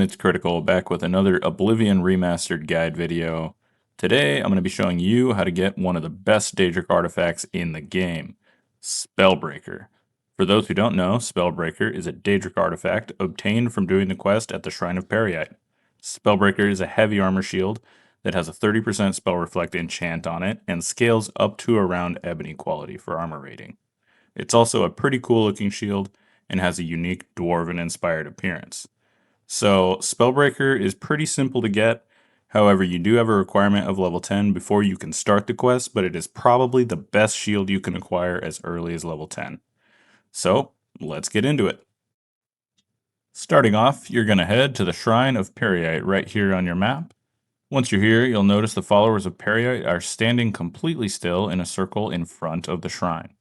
It's Critical back with another Oblivion Remastered guide video. Today I'm going to be showing you how to get one of the best Daedric artifacts in the game, Spellbreaker. For those who don't know, Spellbreaker is a Daedric artifact obtained from doing the quest at the Shrine of Periite. Spellbreaker is a heavy armor shield that has a 30% spell reflect enchant on it and scales up to around ebony quality for armor rating. It's also a pretty cool looking shield and has a unique dwarven inspired appearance. So Spellbreaker is pretty simple to get. However, you do have a requirement of level 10 before you can start the quest, but it is probably the best shield you can acquire as early as level 10. So let's get into it. Starting off, you're going to head to the Shrine of Periite right here on your map. Once you're here, you'll notice the followers of Periite are standing completely still in a circle in front of the shrine.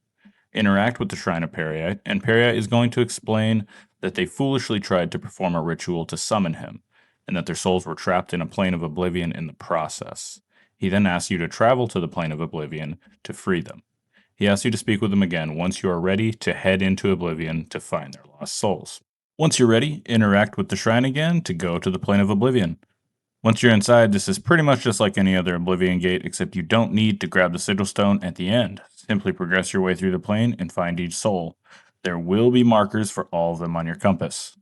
Interact with the Shrine of Periite, and Periite is going to explain that they foolishly tried to perform a ritual to summon him, and that their souls were trapped in a plane of oblivion in the process. He then asks you to travel to the plane of oblivion to free them. He asks you to speak with them again once you are ready to head into oblivion to find their lost souls. Once you're ready, interact with the shrine again to go to the plane of oblivion. Once you're inside, this is pretty much just like any other Oblivion gate, except you don't need to grab the sigil stone at the end. Simply progress your way through the plane and find each soul. There will be markers for all of them on your compass.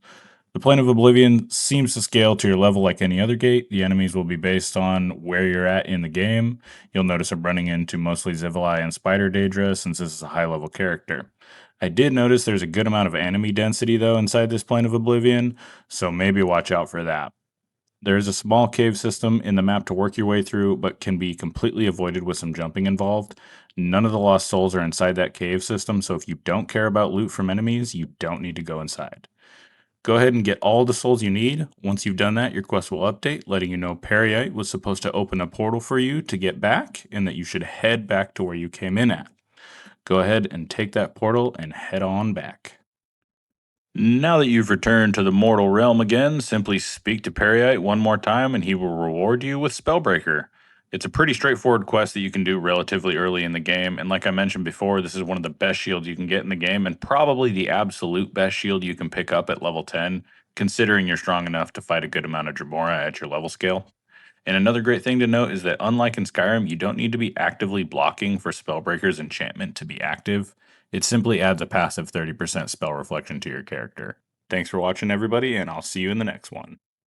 The plane of Oblivion seems to scale to your level like any other gate. The enemies will be based on where you're at in the game. You'll notice I'm running into mostly Zivali and Spider Daedra since this is a high level character. I did notice there's a good amount of enemy density though inside this plane of Oblivion, so maybe watch out for that. There is a small cave system in the map to work your way through, but can be completely avoided with some jumping involved. None of the lost souls are inside that cave system, so if you don't care about loot from enemies, you don't need to go inside. Go ahead and get all the souls you need. Once you've done that, your quest will update, letting you know Periite was supposed to open a portal for you to get back, and that you should head back to where you came in at. Go ahead and take that portal and head on back. Now that you've returned to the mortal realm again, simply speak to Periite one more time and he will reward you with Spellbreaker. It's a pretty straightforward quest that you can do relatively early in the game, and like I mentioned before, this is one of the best shields you can get in the game, and probably the absolute best shield you can pick up at level 10, considering you're strong enough to fight a good amount of Dremora at your level scale. And another great thing to note is that unlike in Skyrim, you don't need to be actively blocking for Spellbreaker's enchantment to be active. It simply adds a passive 30% spell reflection to your character. Thanks for watching, everybody, and I'll see you in the next one.